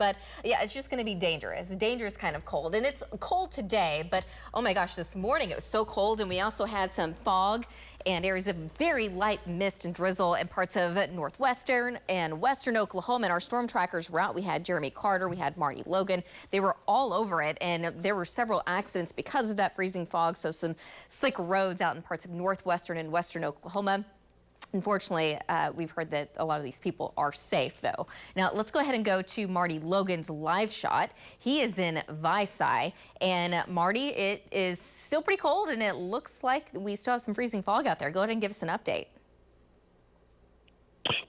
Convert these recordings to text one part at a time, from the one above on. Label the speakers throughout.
Speaker 1: But yeah, it's just going to be dangerous kind of cold. And it's cold today, but oh my gosh, this morning it was so cold, and we also had some fog and areas of very light mist and drizzle in parts of northwestern and western Oklahoma. And our storm trackers were out. We had Jeremy Carter, we had Marty Logan. They were all over it, and there were several accidents because of that freezing fog. So some slick roads out in parts of northwestern and western Oklahoma. Unfortunately, we've heard that a lot of these people are safe, though. Now, let's go ahead and go to Marty Logan's live shot. He is in Visay. And Marty, it is still pretty cold, and it looks like we still have some freezing fog out there. Go ahead and give us an update.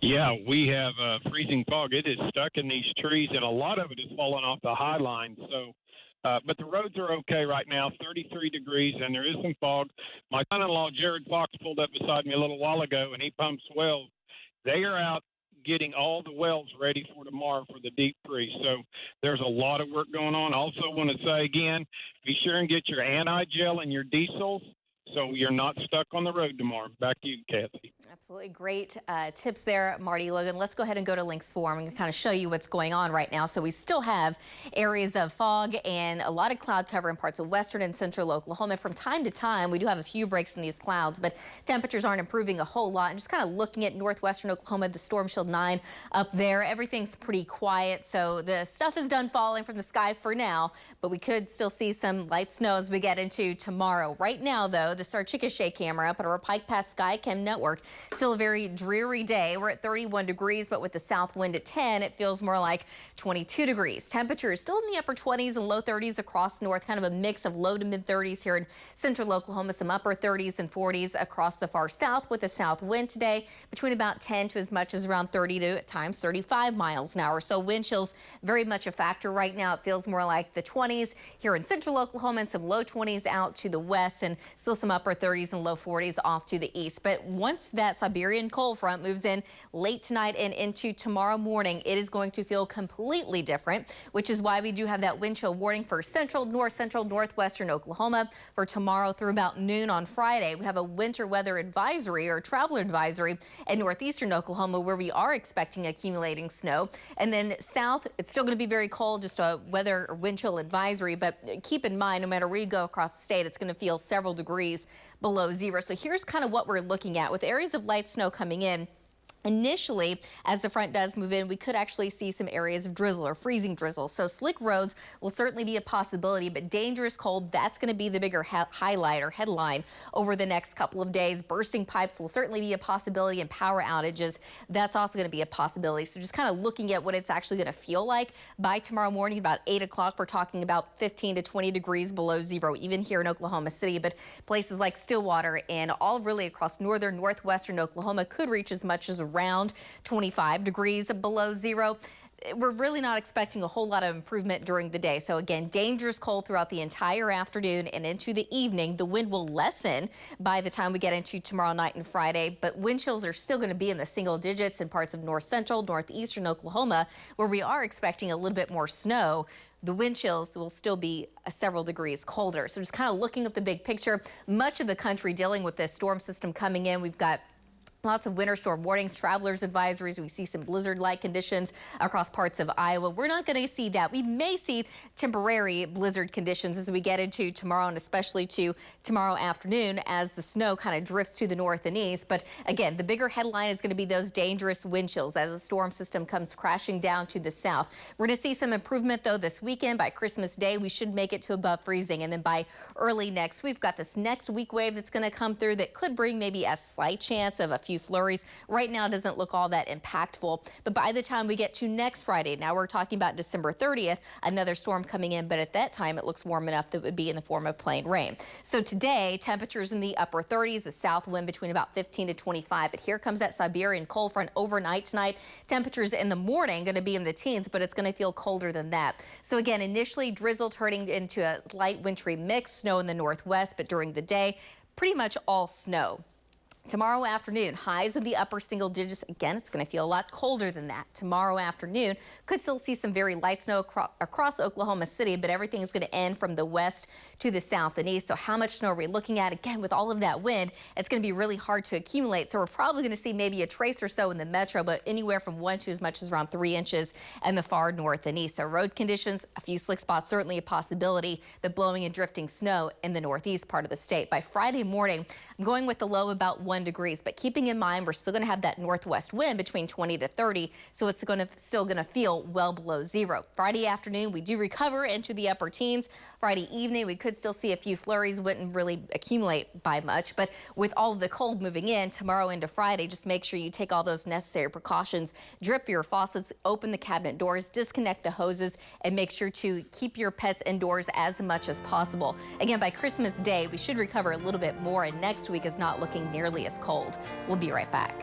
Speaker 2: Yeah, we have freezing fog. It is stuck in these trees, and a lot of it is falling off the high line. So, but the roads are okay right now, 33 degrees, and there is some fog. My son-in-law, Jared Fox, pulled up beside me a little while ago, and he pumps wells. They are out getting all the wells ready for tomorrow for the deep freeze. So there's a lot of work going on. Also want to say again, be sure and get your anti-gel and your diesels so you're not stuck on the road tomorrow. Back to you, Kathy.
Speaker 1: Absolutely great tips there, Marty Logan. Let's go ahead and go to Links 4. I'm going to kind of show you what's going on right now. So we still have areas of fog and a lot of cloud cover in parts of western and central Oklahoma. From time to time, we do have a few breaks in these clouds, but temperatures aren't improving a whole lot. And just kind of looking at northwestern Oklahoma, the Storm Shield 9 up there, everything's pretty quiet. So the stuff is done falling from the sky for now, but we could still see some light snow as we get into tomorrow. Right now, though, this is our Chickasha camera up at our Pike Pass Skycam network. Still a very dreary day. We're at 31 degrees, but with the south wind at 10, it feels more like 22 degrees. Temperatures still in the upper 20s and low 30s across north, kind of a mix of low to mid 30s here in central Oklahoma, some upper 30s and 40s across the far south with a south wind today between about 10 to as much as around 30 to at times 35 miles an hour. So wind chills very much a factor right now. It feels more like the 20s here in central Oklahoma and some low 20s out to the west, and still some upper 30s and low 40s off to the east. But once that Siberian cold front moves in late tonight and into tomorrow morning, it is going to feel completely different, which is why we do have that wind chill warning for central, north central, northwestern Oklahoma for tomorrow through about noon on Friday. We have a winter weather advisory or travel advisory in northeastern Oklahoma where we are expecting accumulating snow. And then south, it's still going to be very cold, just a weather or wind chill advisory. But keep in mind, no matter where you go across the state, it's going to feel several degrees below zero. So here's kind of what we're looking at with areas of light snow coming in. Initially, as the front does move in, we could actually see some areas of drizzle or freezing drizzle. So slick roads will certainly be a possibility, but dangerous cold, that's going to be the bigger highlight or headline over the next couple of days. Bursting pipes will certainly be a possibility, and power outages, that's also going to be a possibility. So just kind of looking at what it's actually going to feel like by tomorrow morning, about 8 o'clock, we're talking about 15 to 20 degrees below zero, even here in Oklahoma City. But places like Stillwater and all really across northern, northwestern Oklahoma could reach as much as around 25 degrees below zero. We're really not expecting a whole lot of improvement during the day. So again, dangerous cold throughout the entire afternoon and into the evening. The wind will lessen by the time we get into tomorrow night and Friday, but wind chills are still going to be in the single digits in parts of north central, northeastern Oklahoma, where we are expecting a little bit more snow. The wind chills will still be several degrees colder. So just kind of looking at the big picture, much of the country dealing with this storm system coming in. We've got lots of winter storm warnings, travelers advisories. We see some blizzard-like conditions across parts of Iowa. We're not going to see that. We may see temporary blizzard conditions as we get into tomorrow, and especially to tomorrow afternoon as the snow kind of drifts to the north and east. But again, the bigger headline is going to be those dangerous wind chills as the storm system comes crashing down to the south. We're going to see some improvement, though, this weekend. By Christmas Day, we should make it to above freezing. And then by early next, we've got this next week wave that's going to come through that could bring maybe a slight chance of a few flurries. Right now, it doesn't look all that impactful, but by the time we get to next Friday, now we're talking about December 30th, another storm coming in, but at that time it looks warm enough that it would be in the form of plain rain. So today, temperatures in the upper 30s, a south wind between about 15 to 25, but here comes that Siberian cold front overnight tonight. Temperatures in the morning going to be in the teens, but it's going to feel colder than that. So again, initially drizzle turning into a light wintry mix, snow in the northwest, but during the day, pretty much all snow. Tomorrow afternoon, highs in the upper single digits. Again, it's going to feel a lot colder than that. Tomorrow afternoon, could still see some very light snow across Oklahoma City, but everything is going to end from the west to the south and east. So how much snow are we looking at? Again, with all of that wind, it's going to be really hard to accumulate. So we're probably going to see maybe a trace or so in the metro, but anywhere from 1 to as much as around 3 inches in the far north and east. So road conditions, a few slick spots, certainly a possibility, but blowing and drifting snow in the northeast part of the state. By Friday morning, I'm going with the low about 1 degrees, but keeping in mind we're still going to have that northwest wind between 20 to 30, so it's still going to feel well below zero. Friday afternoon, we do recover into the upper teens. Friday evening, we could still see a few flurries, wouldn't really accumulate by much, but with all of the cold moving in tomorrow into Friday, just make sure you take all those necessary precautions. Drip your faucets, open the cabinet doors, disconnect the hoses, and make sure to keep your pets indoors as much as possible. Again, by Christmas Day, we should recover a little bit more, and next week is not looking nearly as cold. We'll be right back.